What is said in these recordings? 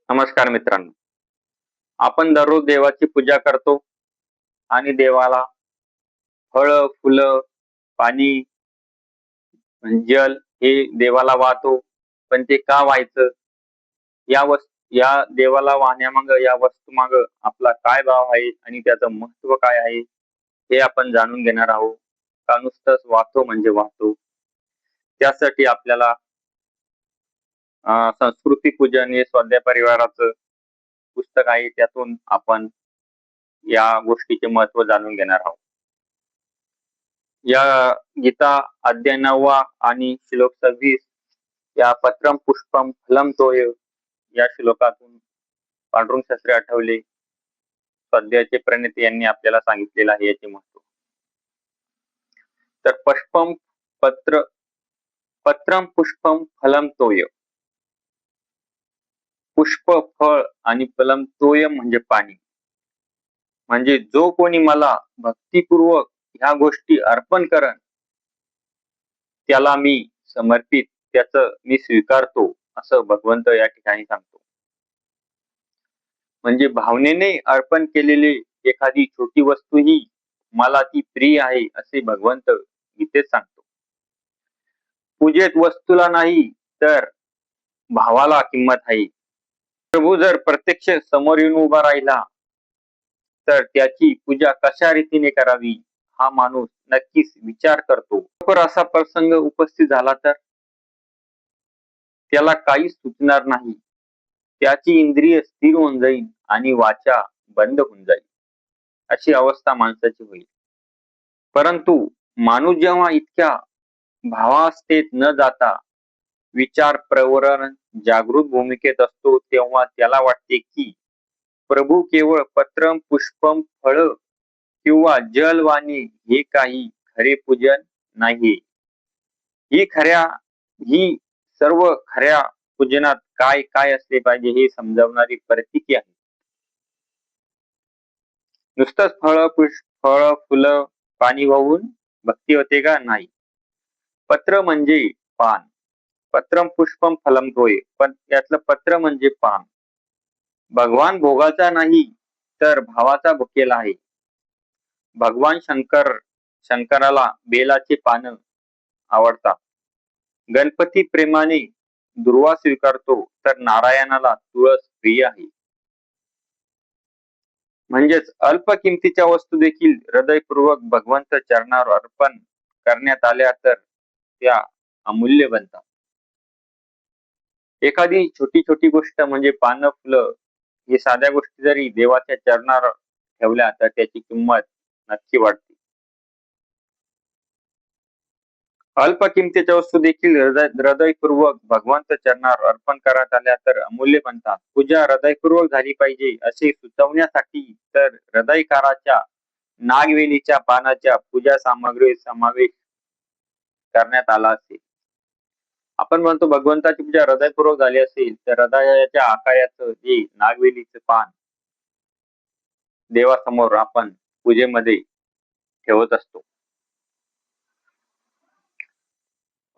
नमस्कार मित्रांनो. आपण दररोज देवाची पूजा करतो आणि देवाला फळं, फुलं, पाणी, जल हे देवाला वाहतो. पण ते का व्हायचं? या देवाला वाहण्यामागं, या वस्तूमागं आपला काय भाव आहे आणि त्याचं महत्त्व काय आहे? हे आपण जाणून घेणार आहोत. का नुसतंच वाहतो म्हणजे वाहतो? त्यासाठी आपल्याला संस्कृती पूजन हे स्वाध्याय परिवाराचं पुस्तक आहे. त्यातून आपण या गोष्टीचे महत्त्व जाणून घेणार आहोत. या गीता अध्याय 9 आणि श्लोक 26 या पत्रम पुष्पम फलम तोय या श्लोकातून पांडुरंग शास्त्री आठवले स्वाध्यायाचे प्रणेते यांनी आपल्याला सांगितलेलं आहे याचे महत्त्व. तर पत्रम पुष्पम फलम तोय, पुष्प फळ आणि फलम तोय म्हणजे पाणी. म्हणजे जो कोणी मला भक्तिपूर्वक ह्या गोष्टी अर्पण करन त्याला मी समर्पित, त्याचं मी स्वीकारतो, असं भगवंत या ठिकाणी सांगतो. म्हणजे भावनेने अर्पण केलेली एखादी छोटी वस्तू ही मला ती प्रिय आहे असे भगवंत गीतेत सांगतो. पूजेत वस्तूला नाही तर भावाला किंमत आहे. प्रभू जर प्रत्यक्ष समोर येऊन उभा राहिला तर त्याची पूजा कशा रीतीने करावी हा माणूस नक्कीच विचार करतो. तर असा प्रसंग उपस्थित झाला तर त्याला काही सुचणार नाही. त्याची इंद्रिय स्थिर होऊन जाईल आणि वाचा बंद होऊन जाईल, अशी अवस्था माणसाची होईल. परंतु माणूस जेव्हा इतक्या भावावस्थेत न जाता विचार प्रवरण जागृत भूमिकेत असतो तेव्हा त्याला वाटते की प्रभू केवळ पत्रम पुष्पम फळ किंवा जलवाणी हे काही खरे पूजन नाही. ही सर्व खऱ्या पूजनात काय काय असले पाहिजे हे समजावणारी प्रतीके आहे. नुसतंच फळ फुलं पाणी वाहून भक्ती होते का? नाही. पत्र म्हणजे पान. पत्रम पुष्पम फलम तोय, पण यातलं पत्र म्हणजे पान. भगवान भोगाचा नाही तर भावाचा भुकेला आहे. भगवान शंकराला बेलाचे पानं आवडतात. गणपती प्रेमाने दुर्वा स्वीकारतो तर नारायणाला तुळस प्रिय आहे. म्हणजेच अल्प किमतीच्या वस्तू देखील हृदयपूर्वक भगवंत चरणावर अर्पण करण्यात आल्या तर त्या अमूल्य बनतात. एखादी छोटी छोटी गोष्ट म्हणजे पानं फुलं हे साध्या गोष्टी जरी देवाच्या चरणावर ठेवल्या तर त्याची किंमत नक्की वाढते. अल्प किमतीच्या वस्तू देखील हृदयपूर्वक भगवंत चरणावर अर्पण करण्यात आल्या तर अमूल्य बनतात. पूजा हृदयपूर्वक झाली पाहिजे असे सुचवण्यासाठी तर हृदयकाराच्या नागवेलीच्या पानाच्या पूजा सामग्री समावेश करण्यात आला असेल. आपण म्हणतो भगवंताची पूजा हृदयपूर्वक झाली असेल तर हृदयाच्या आकाराचं जे नागवेलीचं पान देवासमोर आपण पूजेमध्ये ठेवत असतो.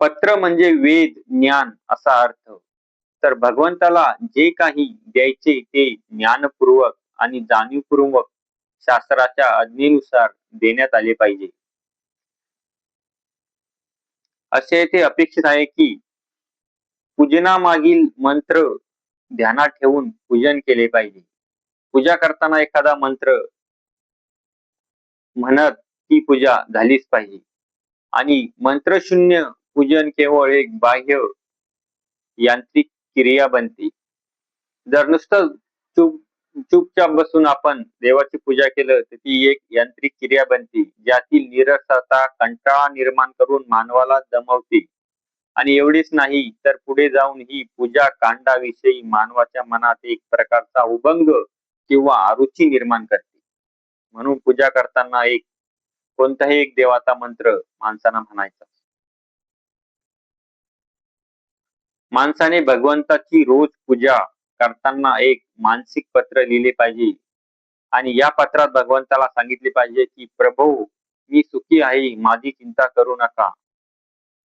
पत्र म्हणजे वेद ज्ञान असा अर्थ. तर भगवंताला जे काही द्यायचे ते ज्ञानपूर्वक आणि जाणीवपूर्वक शास्त्राच्या आज्ञेनुसार देण्यात आले पाहिजे. असे येथे अपेक्षित आहे की पूजनामागील मंत्र ध्यानात ठेवून पूजन केले पाहिजे. पूजा करताना एखादा मंत्र म्हणत ती पूजा झालीच पाहिजे आणि मंत्रशून्य पूजन केवळ एक बाह्य यांत्रिक क्रिया बनते. जर नुसतं चुपचाप बसून आपण देवाची पूजा केलं तर ती एक यांत्रिक क्रिया बनते, ज्यातील निरसता कंटाळा निर्माण करून मानवाला दमवते. आणि एवढेच नाही तर पुढे जाऊन ही पूजा कांडाविषयी मानवाच्या मनात एक प्रकारचा उभंग किंवा अरुची निर्माण करते. म्हणून पूजा करताना कोणताही एक देवाचा मंत्र माणसानं म्हणायचा. माणसाने भगवंताची रोज पूजा करताना एक मानसिक पत्र लिहिले पाहिजे आणि या पत्रात भगवंताला सांगितले पाहिजे की प्रभू मी सुखी आहे, माझी चिंता करू नका.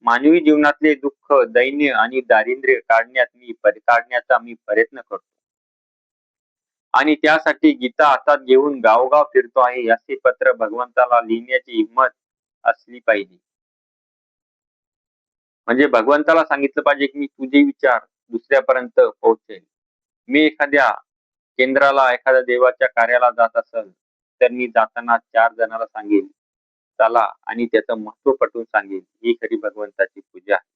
मानवी जीवनातले दुःख दैन्य आणि दारिद्र्य काढण्याचा मी प्रयत्न करतो. आणि त्यासाठी गीता हातात घेऊन गावोगाव फिरतो आहे असे पत्र भगवंताला लिहिण्याची हिंमत असली पाहिजे. म्हणजे भगवंताला सांगितलं पाहिजे की मी तुझे विचार दुसऱ्यापर्यंत पोहोचेल. मी एखाद्या केंद्राला, एखाद्या देवाच्या कार्याला जात असेल तर मी जाताना 4 जणांना सांगेल चला आणि त्याचं महत्व पटवून सांगेल. ही खरी भगवंताची पूजा आहे.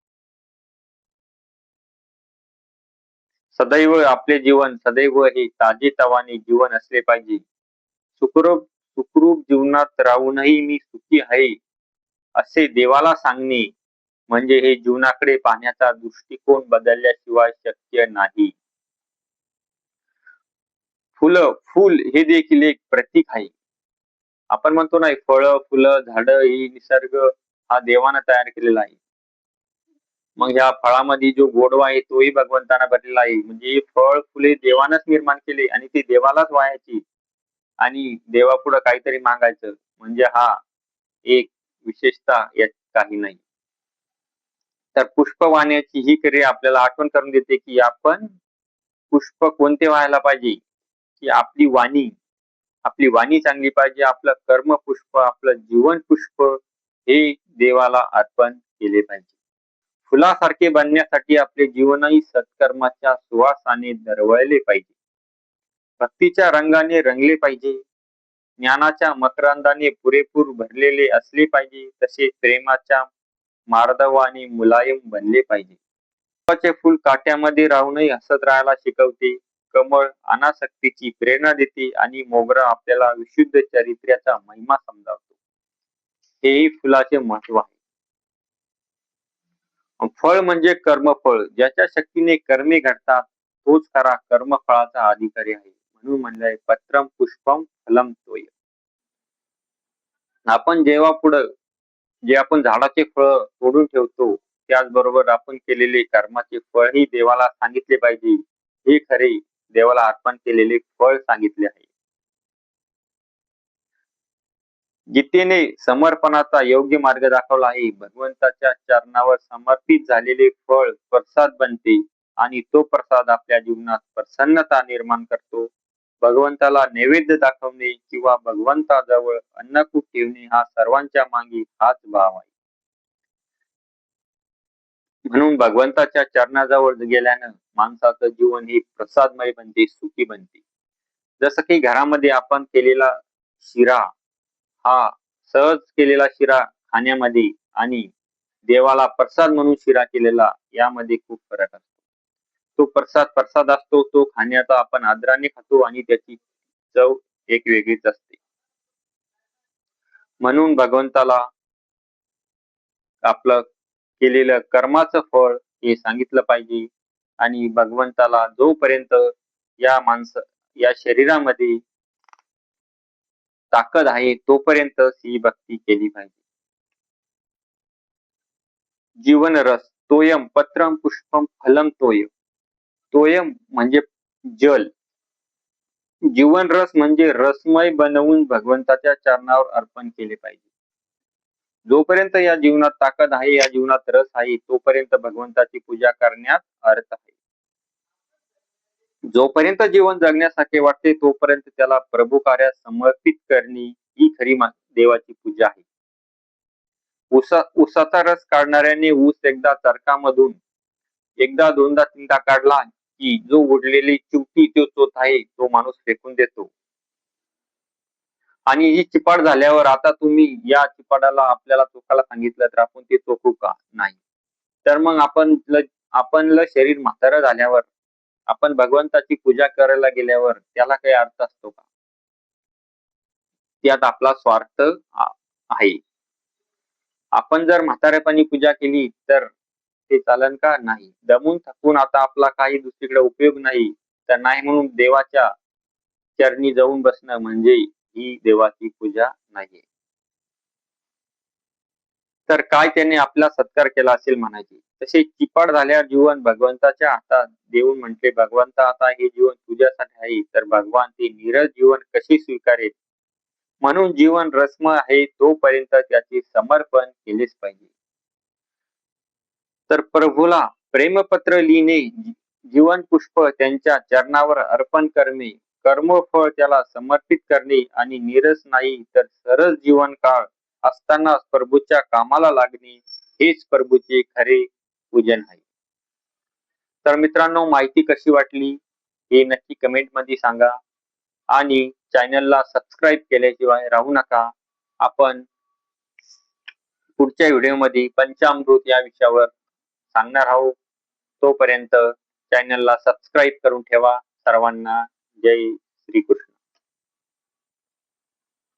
सदैव आपले जीवन सदैव हे ताजेतवाने जीवन असले पाहिजे. सुखरूप जीवनात राहूनही मी सुखी आहे असे देवाला सांगणे म्हणजे हे जीवनाकडे पाहण्याचा दृष्टिकोन बदलल्याशिवाय शक्य नाही. फूल हे देखील एक प्रतीक आहे. आपण म्हणतो ना फळं, फुलं, झाडं ही निसर्ग हा देवानं तयार केलेला आहे. मग ह्या फळामध्ये जो गोडवा आहे तोही भगवंतानं भरलेला आहे. म्हणजे फळ फुले देवानच निर्माण केले आणि ते देवालाच वाहायची आणि देवापुढं काहीतरी मागायचं म्हणजे हा एक विशेषता यात काही नाही. तर पुष्प वाहण्याची ही क्रिया आपल्याला आठवण करून देते की आपण पुष्प कोणते व्हायला पाहिजे की आपली वाणी चांगली पाहिजे. आपलं कर्म पुष्प, आपलं जीवन पुष्प हे देवाला अर्पण केले पाहिजे. फुलासारखे बनण्यासाठी आपले जीवनही सत्कर्माच्या सुवासाने दरवळले पाहिजे. भक्तीच्या रंगाने रंगले पाहिजे. ज्ञानाच्या मकरंदाने पुरेपूर भरलेले असले पाहिजे. तसे प्रेमाच्या मार्दवाने मुलायम बनले पाहिजे. कमळाचे फूल काट्यामध्ये राहूनही हसत राहायला शिकवते. कमळ अनासक्तीची प्रेरणा देते आणि मोगरा आपल्याला विशुद्ध चारित्र्याचा महिमा समजावतो. हेही फुलाचे महत्व आहे. फळ म्हणजे कर्मफळ. ज्याच्या शक्तीने कर्मे घडतात तोच खरा कर्मफळाचा अधिकारी आहे. म्हणून म्हणलंय पत्रम पुष्पम फलम तोय. आपण जेव्हा पुढं जे आपण झाडाचे फळ तोडून ठेवतो त्याचबरोबर आपण केलेले कर्माचे फळही देवाला सांगितले पाहिजे. हे खरे देवाला अर्पण केलेले फळ सांगितले आहे. गीतेने समर्पणाचा योग्य मार्ग दाखवला आहे. भगवंताच्या चरणावर समर्पित झालेले फळ प्रसाद बनते आणि तो प्रसाद आपल्या जीवनात प्रसन्नता निर्माण करतो. भगवंताला नैवेद्य दाखवणे किंवा भगवंताजवळ अन्नकूट ठेवणे हा सर्वांच्या मागे हाच भाव आहे. म्हणून भगवंताच्या चरणाजवळ गेल्यानं माणसाचं जीवन हे प्रसादमय बनते, सुखी बनते. जसं की घरामध्ये आपण केलेला शिरा हा सहज केलेला शिरा खाण्यामध्ये आणि देवाला प्रसाद म्हणून शिरा केलेला यामध्ये खूप फरक असतो. तो प्रसाद असतो तो खाण्याचा आपण आदराने खातो आणि त्याची चव एक वेगळीच असते. म्हणून भगवंताला आपलं केलेलं कर्माचं फळ हे सांगितलं पाहिजे आणि भगवंताला जोपर्यंत या शरीरामध्ये ताकद आहे तोपर्यंत ही भक्ती केली पाहिजे. जीवन रस तोयम पत्रम पुष्पम फलम तोय. तोयम म्हणजे जल. जीवन रस म्हणजे रसमय बनवून भगवंताच्या चरणावर अर्पण केले पाहिजे. जोपर्यंत या जीवनात ताकद आहे, या जीवनात रस आहे तोपर्यंत भगवंताची पूजा करण्यात अर्थ आहे. जोपर्यंत जीवन जगण्यासाठी वाटते तोपर्यंत त्याला प्रभू कार्यात समर्पित करणे ही खरी देवाची पूजा आहे. ऊसाचा रस काढणाऱ्याने ऊस एकदा तर्कामधून एकदा दोनदा तीनदा काढला की जो उडलेली चिवटी तो चोथ आहे तो माणूस फेकून देतो. आणि ही चिपाड झाल्यावर आता तुम्ही या चिपाडाला आपल्याला चोखायला सांगितलं तर आपण ते चोखू का? नाही. तर मग आपणलं शरीर म्हातारं झाल्यावर आपण भगवंताची पूजा करायला गेल्यावर त्याला काही अर्थ असतो का? त्यात आपला स्वार्थ आहे. आपण जर म्हातारेपणी पूजा केली तर ते चालन का? नाही. दमून थकून आता आपला काही दुसरीकडे उपयोग नाही तर नाही म्हणून देवाच्या चरणी जाऊन बसणं म्हणजे ही देवाची पूजा नाहीये. तर काय त्याने आपला सत्कार केला असेल म्हणायचे. तसे चिपाड झाल्यावर जीवन भगवंताच्या हातात देऊन म्हटले भगवंता आता हे जीवन तुझ्यासाठी आहे तर भगवान ते नीरस जीवन कशी स्वीकारेल. म्हणून जीवन रसमय आहे तोपर्यंत त्याचे समर्पण केलेच पाहिजे. तर प्रभूला प्रेमपत्र लिहिणे, जीवन पुष्प त्यांच्या चरणावर अर्पण करणे, कर्मफळ त्याला समर्पित करणे आणि नीरस नाही तर सरस जीवन काळ असताना प्रभूच्या कामाला लागणे हेच प्रभूचे खरे पूजन आहे. तर मित्रांनो, माहिती कशी वाटली हे नक्की कमेंट मध्ये सांगा आणि चॅनलला सबस्क्राईब केल्याशिवाय राहू नका. आपण पुढच्या व्हिडिओमध्ये पंचामृत या विषयावर सांगणार आहोत. तोपर्यंत चॅनलला सबस्क्राईब करून ठेवा. सर्वांना जय श्रीकृष्ण.